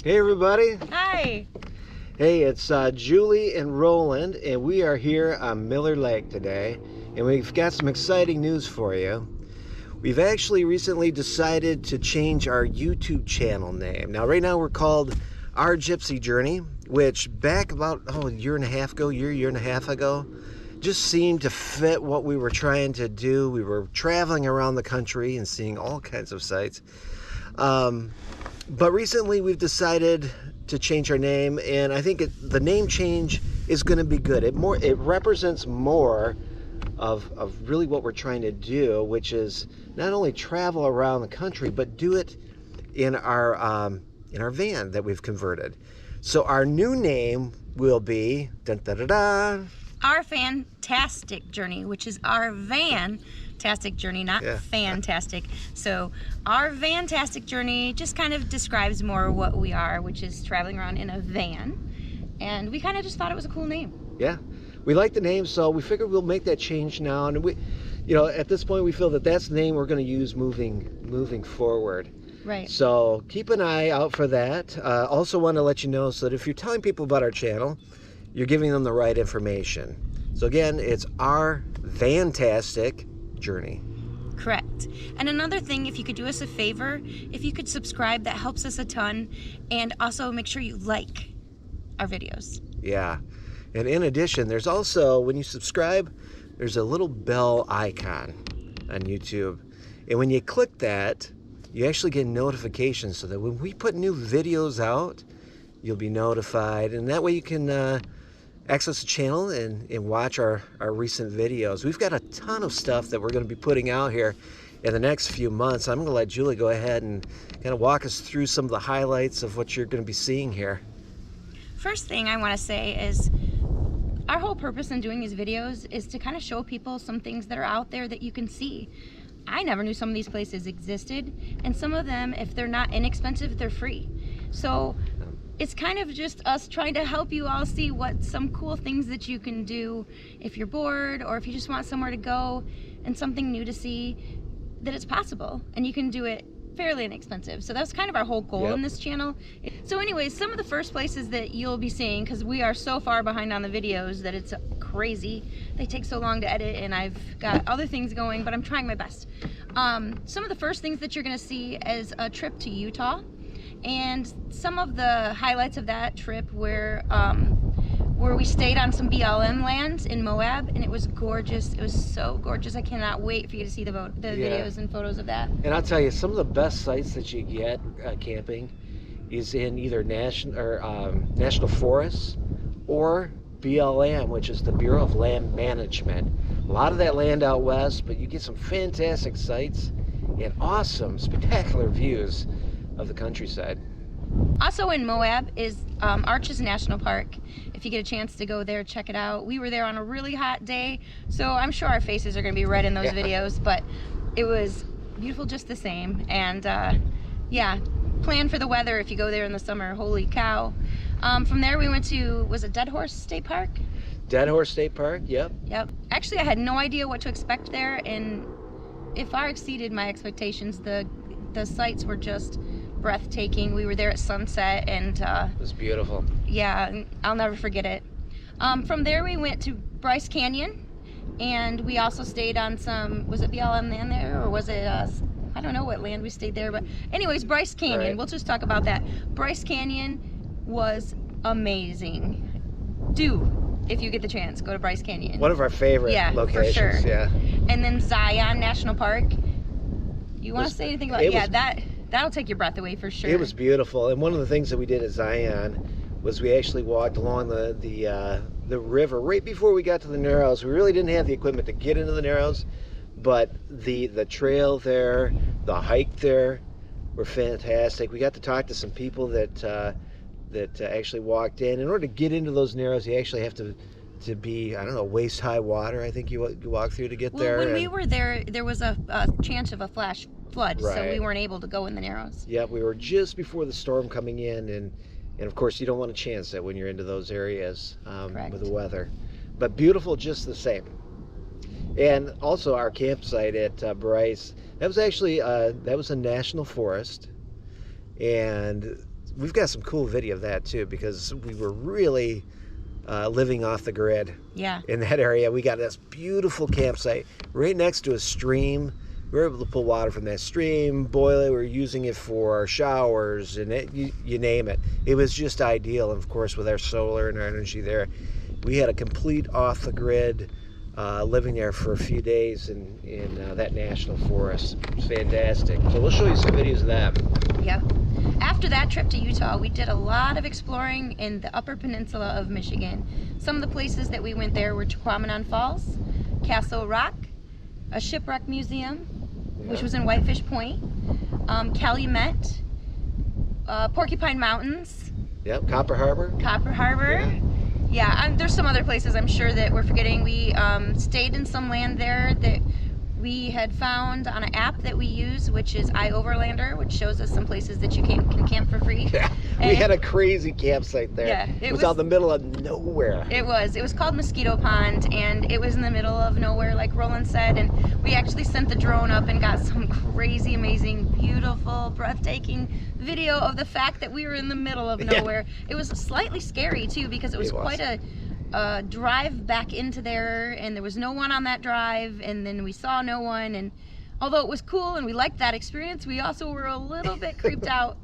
Hey everybody. Hi. Hey, it's Julie and Roland, and we are here on Miller Lake today, and we've got some exciting news for you. We've actually recently decided to change our YouTube channel name. Now, right now we're called Our Gypsy Journey, which back about a year and a half ago, just seemed to fit what we were trying to do. We were traveling around the country and seeing all kinds of sights. But recently we've decided to change our name, and I think the name change is going to be good. It represents more of really what we're trying to do, which is not only travel around the country, but do it in our van that we've converted. So our new name will be Our Fantastic Journey, which is our Van-tastic journey, not fantastic. So our Fantastic Journey just kind of describes more what we are, which is traveling around in a van. And we kind of just thought it was a cool name. Yeah, we like the name, so we figured we'll make that change now. And we, at this point, we feel that that's the name we're going to use moving forward. Right. So keep an eye out for that. Also want to let you know so that if you're telling people about our channel, you're giving them the right information. So again, it's Our Fantastic Journey. Correct. And another thing, if you could do us a favor, if you could subscribe, that helps us a ton. And also make sure you like our videos. Yeah. And in addition, there's also, when you subscribe, there's a little bell icon on YouTube. And when you click that, you actually get notifications so that when we put new videos out, you'll be notified. And that way you can access the channel and watch our recent videos. We've got a ton of stuff that we're going to be putting out here in the next few months. I'm going to let Julie go ahead and kind of walk us through some of the highlights of what you're going to be seeing here. First thing I want to say is our whole purpose in doing these videos is to kind of show people some things that are out there that you can see. I never knew some of these places existed, and some of them, if they're not inexpensive, they're free. So it's kind of just us trying to help you all see what some cool things that you can do if you're bored, or if you just want somewhere to go and something new to see, that it's possible and you can do it fairly inexpensive. So that's kind of our whole goal in this channel. So anyways, some of the first places that you'll be seeing, because we are so far behind on the videos that it's crazy. They take so long to edit, and I've got other things going, but I'm trying my best. Some of the first things that you're going to see is a trip to Utah. And some of the highlights of that trip where we stayed on some BLM land in Moab, and it was gorgeous. It was so gorgeous. I cannot wait for you to see the videos and photos of that. And I'll tell you, some of the best sites that you get camping is in either national forests or BLM, which is the Bureau of Land Management. A lot of that land out west, but you get some fantastic sites and awesome, spectacular views of the countryside. Also in Moab is Arches National Park. If you get a chance to go there, check it out. We were there on a really hot day, so I'm sure our faces are going to be red in those videos, but it was beautiful just the same. And yeah, plan for the weather if you go there in the summer. Holy cow. From there we went to, was it Dead Horse State Park? Dead Horse State Park, yep. Yep. Actually, I had no idea what to expect there, and it far exceeded my expectations. The sights were just breathtaking. We were there at sunset, and it was beautiful. Yeah, I'll never forget it. From there we went to Bryce Canyon, and we also stayed on some, was it BLM land there, or was it I don't know what land we stayed there, but anyways, Bryce Canyon. Right. We'll just talk about that. Bryce Canyon was amazing. If you get the chance, go to Bryce Canyon. One of our favorite locations. For sure. Yeah. And then Zion National Park. You want to say anything about that'll take your breath away for sure. It was beautiful, and one of the things that we did at Zion was we actually walked along the river right before we got to the Narrows. We really didn't have the equipment to get into the Narrows, but the trail there, the hike there were fantastic. We got to talk to some people that actually walked in. In order to get into those Narrows, you actually have to be, I don't know, waist-high water, I think you walk through to get there. Well, when we were there, there was a chance of a flash flood, so we weren't able to go in the Narrows. Yeah, we were just before the storm coming in, and of course you don't want to chance that when you're into those areas with the weather. But beautiful just the same. And also our campsite at Bryce, that was actually that was a national forest, and we've got some cool video of that too, because we were really living off the grid. Yeah. In that area, we got this beautiful campsite right next to a stream. We were able to pull water from that stream, boil it. We were using it for our showers, and you name it. It was just ideal. And of course, with our solar and our energy there, we had a complete off the grid living there for a few days in that national forest. It was fantastic. So we'll show you some videos of that. Yeah. After that trip to Utah, we did a lot of exploring in the Upper Peninsula of Michigan. Some of the places that we went there were Chequamenon Falls, Castle Rock, a shipwreck museum, which was in Whitefish Point, Calumet, Porcupine Mountains. Yep, Copper Harbor. Copper Harbor. Yeah, there's some other places I'm sure that we're forgetting. We stayed in some land there that we had found on an app that we use, which is iOverlander, which shows us some places that you can camp for free. Yeah, we had a crazy campsite there. Yeah, it was out in the middle of nowhere. It was called Mosquito Pond, and it was in the middle of nowhere, like Roland said, and we actually sent the drone up and got some crazy, amazing, beautiful, breathtaking video of the fact that we were in the middle of nowhere. Yeah. It was slightly scary too, because it was quite a drive back into there, and there was no one on that drive, and then we saw no one, and although it was cool and we liked that experience, we also were a little bit creeped out.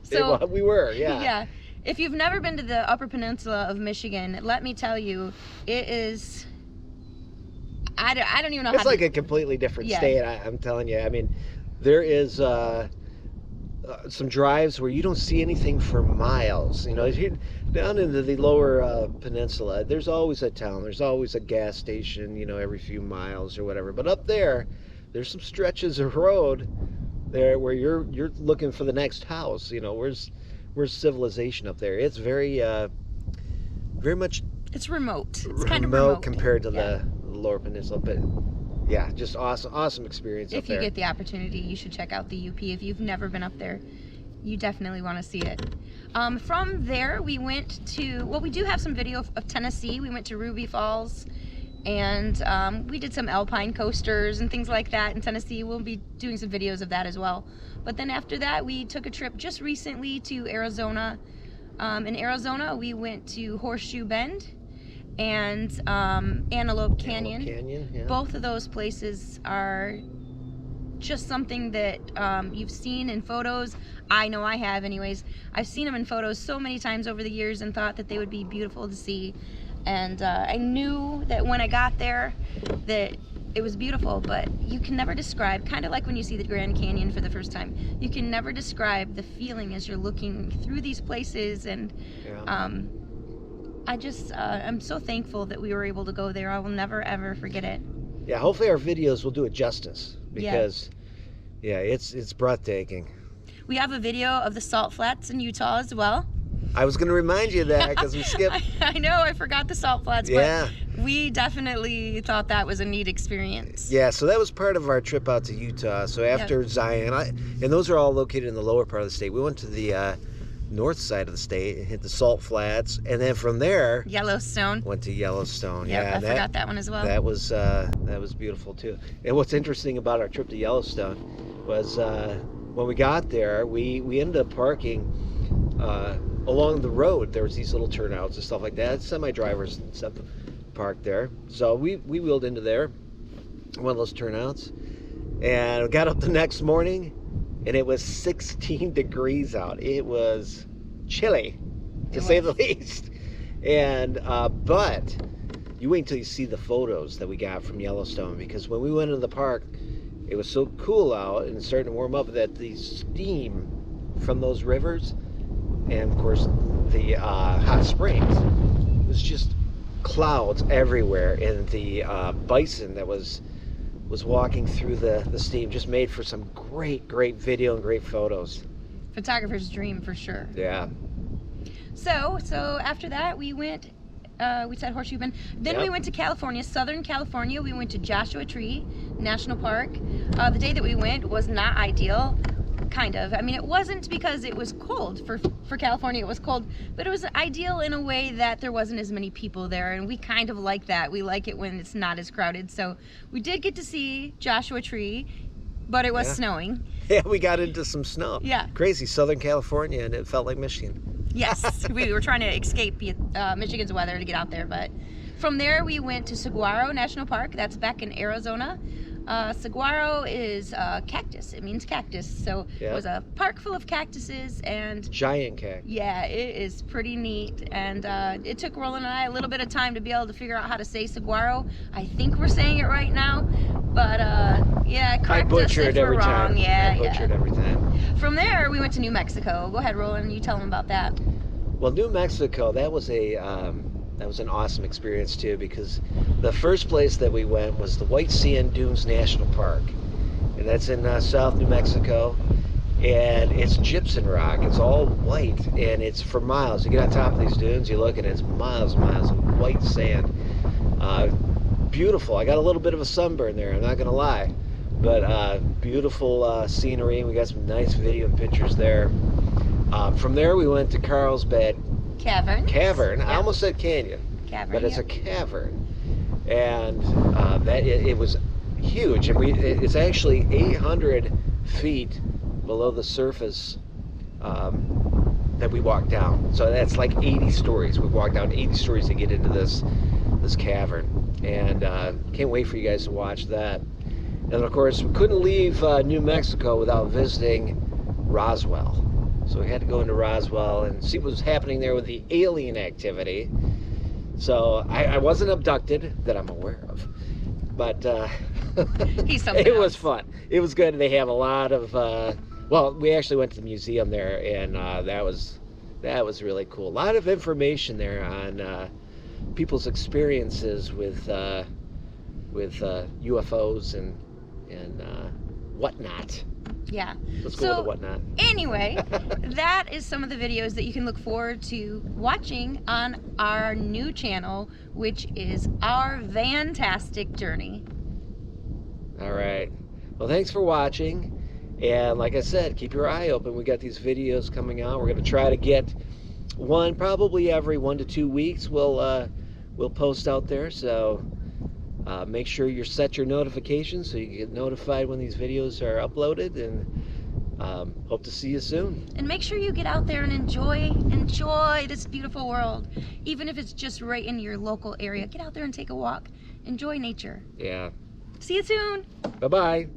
So we were, yeah. Yeah. If you've never been to the Upper Peninsula of Michigan, let me tell you, it is, I don't even know how it's like a completely different state. I'm telling you. I mean, there is some drives where you don't see anything for miles. You know, down into the lower peninsula, there's always a town, there's always a gas station, you know, every few miles or whatever. But up there, there's some stretches of road there where you're looking for the next house. You know, where's civilization up there? It's very much. It's remote. It's kind of remote compared to the lower peninsula, but. Yeah, just awesome experience up there. If you get the opportunity, you should check out the UP. If you've never been up there, you definitely want to see it. From there, we went to, well, we do have some video of Tennessee. We went to Ruby Falls, and we did some alpine coasters and things like that in Tennessee. We'll be doing some videos of that as well. But then after that, we took a trip just recently to Arizona. In Arizona, we went to Horseshoe Bend and Antelope Canyon. Yeah. Both of those places are just something that you've seen in photos. I know I have anyways. I've seen them in photos so many times over the years and thought that they would be beautiful to see. And I knew that when I got there that it was beautiful, but you can never describe, kind of like when you see the Grand Canyon for the first time, you can never describe the feeling as you're looking through these places. And I'm so thankful that we were able to go there. I will never ever forget it. Yeah, hopefully our videos will do it justice, because it's breathtaking. We have a video of the Salt Flats in Utah as well. I was going to remind you of that because we skipped. I know, I forgot the Salt Flats, but we definitely thought that was a neat experience. Yeah, so that was part of our trip out to Utah. So after Zion, and those are all located in the lower part of the state, we went to the north side of the state and hit the Salt Flats, and then from there Yellowstone. Went to Yellowstone. I forgot that one as well. That was beautiful too. And what's interesting about our trip to Yellowstone was when we got there, we ended up parking along the road. There was these little turnouts and stuff like that, semi-drivers and stuff parked there. So we wheeled into there, one of those turnouts, and got up the next morning, and it was 16 degrees out. It was chilly, to say the least. And but you wait until you see the photos that we got from Yellowstone, because when we went into the park, it was so cool out and starting to warm up that the steam from those rivers, and of course the hot springs, was just clouds everywhere, and the bison that was walking through the steam just made for some great video and great photos. Photographer's dream for sure. Yeah. So after that we went, we said Horseshoe Bend. Then we went to California, Southern California. We went to Joshua Tree National Park. The day that we went was not ideal, kind of. I mean, it wasn't because it was cold. For California, it was cold, but it was ideal in a way that there wasn't as many people there, and we kind of like that. We like it when it's not as crowded. So we did get to see Joshua Tree. but it was Yeah. snowing. Yeah, we got into some snow. Yeah. Crazy, Southern California, and it felt like Michigan. Yes, we were trying to escape Michigan's weather to get out there, but from there we went to Saguaro National Park. That's back in Arizona. Saguaro is cactus. It means cactus. So Yeah. it was a park full of cactuses, and Giant cactus. yeah, it is pretty neat. And it took Roland and I a little bit of time to be able to figure out how to say saguaro. I think we're saying it right now, but yeah, I correct us butcher if it we're every wrong. time. Yeah, I butcher it yeah. every time. From there, we went to New Mexico. Go ahead, Roland. You tell them about that. Well, New Mexico, that was an awesome experience too, because the first place that we went was the White Sand Dunes National Park, and that's in South New Mexico, and it's gypsum rock. It's all white, and it's for miles. You get on top of these dunes, you look, and it's miles and miles of white sand. Beautiful. I got a little bit of a sunburn there, I'm not gonna lie, but beautiful scenery. We got some nice video and pictures there. From there we went to Carlsbad Cavern. Cavern. I Yeah. almost said canyon, Cavern. but it's yeah. a cavern, and it was huge. And it's actually 800 feet below the surface that we walked down. So that's like 80 stories. We walked down 80 stories to get into this cavern, and can't wait for you guys to watch that. And of course, we couldn't leave New Mexico without visiting Roswell. So we had to go into Roswell and see what was happening there with the alien activity. So I wasn't abducted that I'm aware of, but He's something it was else. fun. It was good. They have a lot of, well, we actually went to the museum there, and that was really cool. A lot of information there on people's experiences with UFOs and whatnot. Yeah. Let's go with the whatnot. Anyway, that is some of the videos that you can look forward to watching on our new channel, which is Our Vantastic Journey. All right. Well, thanks for watching. And like I said, keep your eye open. We got these videos coming out. We're going to try to get one probably every 1 to 2 weeks. We'll post out there. So make sure you set your notifications so you get notified when these videos are uploaded. And hope to see you soon. And make sure you get out there and enjoy this beautiful world. Even if it's just right in your local area, get out there and take a walk. Enjoy nature. Yeah. See you soon. Bye-bye.